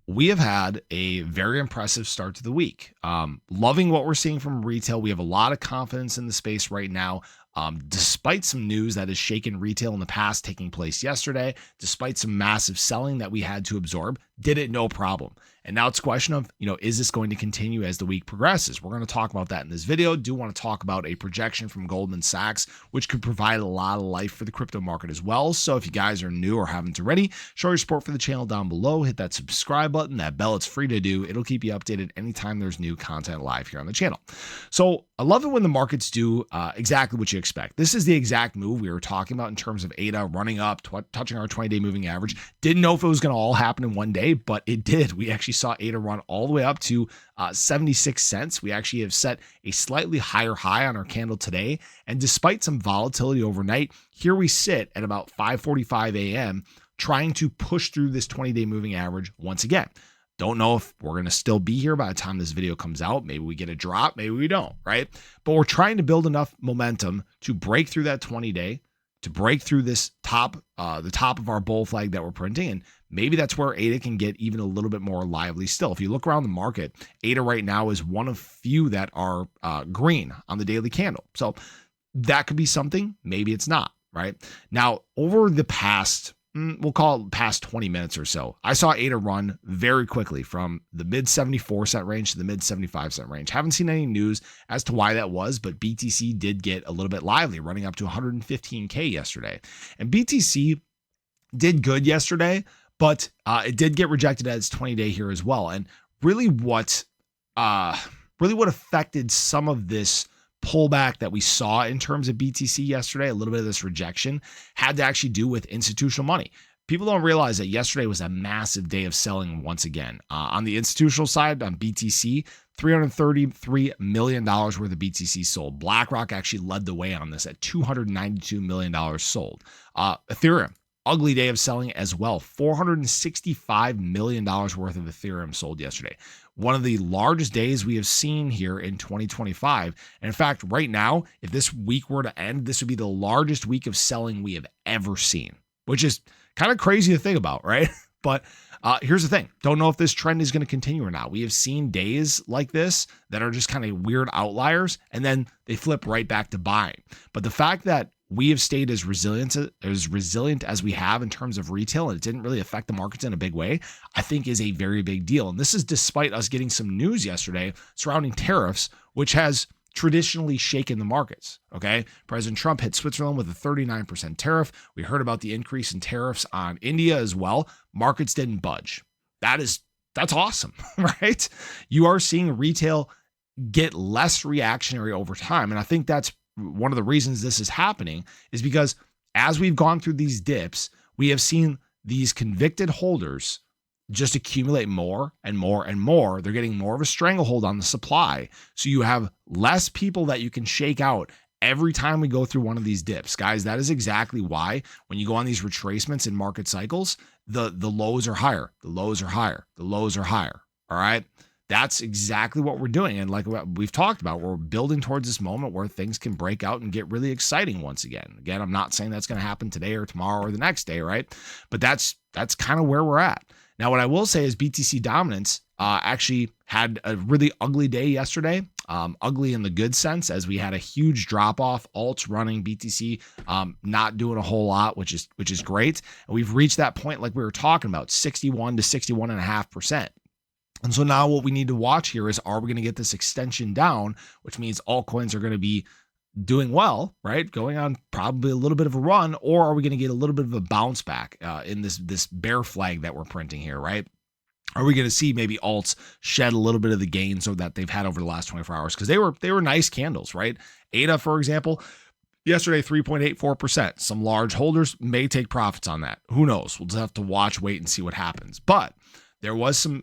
we have had a very impressive start to the week. Loving what we're seeing from retail. We have a lot of confidence in the space right now. Despite some news that has shaken retail in the past taking place yesterday, despite some massive selling that we had to absorb, did it no problem. And now it's a question of, is this going to continue as the week progresses? We're going to talk about that in this video. Do want to talk about a projection from Goldman Sachs, which could provide a lot of life for the crypto market as well. So if you guys are new or haven't already, show your support for the channel down below. Hit that subscribe button, that bell. It's free to do. It'll keep you updated anytime there's new content live here on the channel. So I love it when the markets do exactly what you expect. This is the exact move we were talking about in terms of ADA running up, touching our 20-day moving average. Didn't know if it was going to all happen in one day, but it did. We actually saw ADA run all the way up to 76 cents. We actually have set a slightly higher high on our candle today. And despite some volatility overnight, here we sit at about 5:45 a.m. trying to push through this 20-day moving average once again. Don't know if we're going to still be here by the time this video comes out. Maybe we get a drop, maybe we don't, right? But we're trying to build enough momentum to break through that 20-day, to break through this the top of our bull flag that we're printing. And maybe that's where ADA can get even a little bit more lively still. If you look around the market, ADA right now is one of few that are green on the daily candle. So that could be something. Maybe it's not, right? Now, over the past, we'll call it past 20 minutes or so, I saw ADA run very quickly from the mid 74 cent range to the mid 75 cent range. Haven't seen any news as to why that was, but BTC did get a little bit lively, running up to 115K yesterday. And BTC did good yesterday, but it did get rejected at its 20-day here as well. And really what affected some of this pullback that we saw in terms of BTC yesterday, a little bit of this rejection, had to actually do with institutional money. People don't realize that yesterday was a massive day of selling once again. On the institutional side, on BTC, $333 million worth of BTC sold. BlackRock actually led the way on this at $292 million sold. Ethereum, ugly day of selling as well. $465 million worth of Ethereum sold yesterday. One of the largest days we have seen here in 2025. And in fact, right now, if this week were to end, this would be the largest week of selling we have ever seen, which is kind of crazy to think about, right? But here's the thing. Don't know if this trend is going to continue or not. We have seen days like this that are just kind of weird outliers, and then they flip right back to buying. But the fact that we have stayed as resilient as we have in terms of retail, and it didn't really affect the markets in a big way, I think is a very big deal. And this is despite us getting some news yesterday surrounding tariffs, which has traditionally shaken the markets. Okay. President Trump hit Switzerland with a 39% tariff. We heard about the increase in tariffs on India as well. Markets didn't budge. That's awesome, right? You are seeing retail get less reactionary over time. And I think that's one of the reasons this is happening, is because as we've gone through these dips, we have seen these convicted holders just accumulate more and more and more. They're getting more of a stranglehold on the supply. So you have less people that you can shake out every time we go through one of these dips. Guys, that is exactly why when you go on these retracements in market cycles, the lows are higher, the lows are higher, the lows are higher. All right. That's exactly what we're doing. And like we've talked about, we're building towards this moment where things can break out and get really exciting once again. Again, I'm not saying that's going to happen today or tomorrow or the next day, right? But that's kind of where we're at. Now, what I will say is BTC dominance actually had a really ugly day yesterday. Ugly in the good sense, as we had a huge drop off, alts running, BTC not doing a whole lot, which is great. And we've reached that point like we were talking about, 61 to 61.5%. And so now what we need to watch here is, are we going to get this extension down, which means altcoins are going to be doing well, right? Going on probably a little bit of a run, or are we going to get a little bit of a bounce back in this bear flag that we're printing here, right? Are we going to see maybe alts shed a little bit of the gains that they've had over the last 24 hours? Because they were nice candles, right? ADA, for example, yesterday, 3.84%. Some large holders may take profits on that. Who knows? We'll just have to watch, wait, and see what happens. But there was some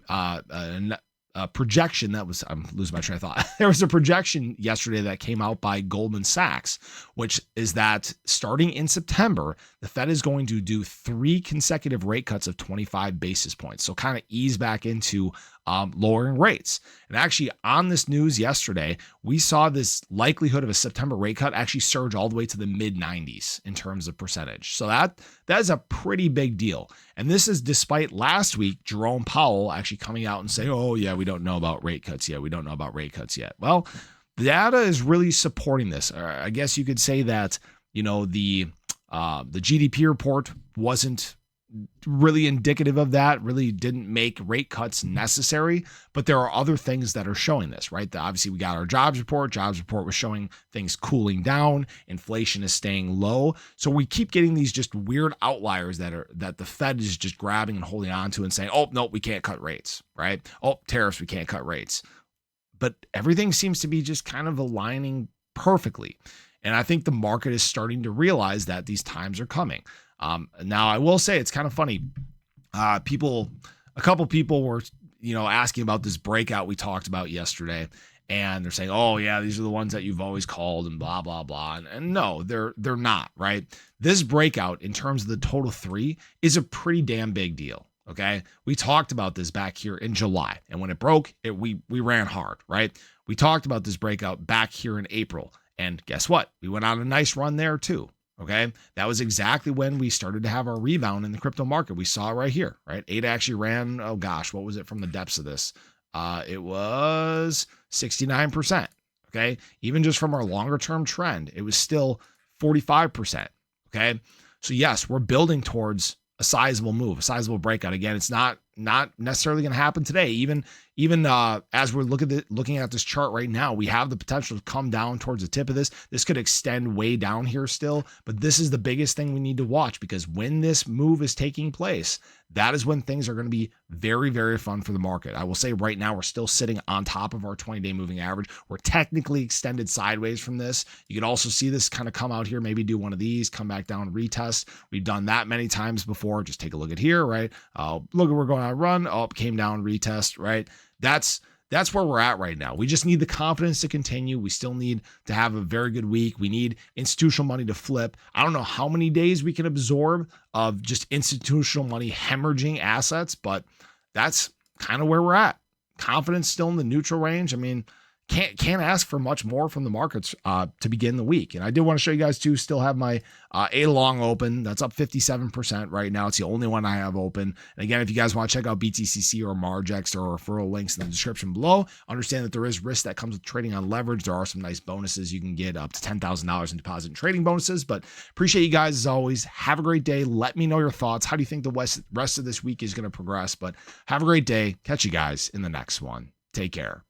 projection that was, I'm losing my train of thought. There was a projection yesterday that came out by Goldman Sachs, which is that starting in September, the Fed is going to do 3 consecutive rate cuts of 25 basis points. So kind of ease back into lowering rates. And actually on this news yesterday, we saw this likelihood of a September rate cut actually surge all the way to the mid 90s in terms of percentage. So that is a pretty big deal. And this is despite last week, Jerome Powell actually coming out and saying, oh yeah, we don't know about rate cuts yet. We don't know about rate cuts yet. Well, the data is really supporting this. I guess you could say that, the GDP report wasn't really indicative of that, really didn't make rate cuts necessary, but there are other things that are showing this, right? Obviously we got our jobs report was showing things cooling down, inflation is staying low. So we keep getting these just weird outliers that the Fed is just grabbing and holding on to and saying, oh, no, we can't cut rates, right? Oh, tariffs, we can't cut rates. But everything seems to be just kind of aligning perfectly. And I think the market is starting to realize that these times are coming. Now I will say it's kind of funny. A couple people were, asking about this breakout we talked about yesterday, and they're saying, oh yeah, these are the ones that you've always called and blah, blah, blah. And no, they're not, right? This breakout in terms of the total 3 is a pretty damn big deal. Okay. We talked about this back here in July, and when it broke, we ran hard, right? We talked about this breakout back here in April, and guess what? We went on a nice run there too. Okay. That was exactly when we started to have our rebound in the crypto market. We saw it right here, right? ADA actually ran, oh gosh, what was it from the depths of this? It was 69%. Okay. Even just from our longer term trend, it was still 45%. Okay. So yes, we're building towards a sizable move, a sizable breakout. Again, it's not necessarily going to happen today. Even as we're looking at this chart right now, we have the potential to come down towards the tip of this. This could extend way down here still, but this is the biggest thing we need to watch, because when this move is taking place, that is when things are going to be very, very fun for the market. I will say right now, we're still sitting on top of our 20-day moving average. We're technically extended sideways from this. You can also see this kind of come out here, maybe do one of these, come back down, retest. We've done that many times before. Just take a look at here, right? Look at we're going on a run, up, came down, retest, right? That's where we're at right now. We just need the confidence to continue. We still need to have a very good week. We need institutional money to flip. I don't know how many days we can absorb of just institutional money hemorrhaging assets, but that's kind of where we're at. Confidence still in the neutral range. I mean, can't ask for much more from the markets to begin the week. And I did want to show you guys too, still have my A long open. That's up 57% right now. It's the only one I have open. And again, if you guys want to check out BTCC or Margex, there are referral links in the description below. Understand that there is risk that comes with trading on leverage. There are some nice bonuses. You can get up to $10,000 in deposit and trading bonuses, but appreciate you guys as always. Have a great day. Let me know your thoughts. How do you think the rest of this week is going to progress? But have a great day. Catch you guys in the next one. Take care.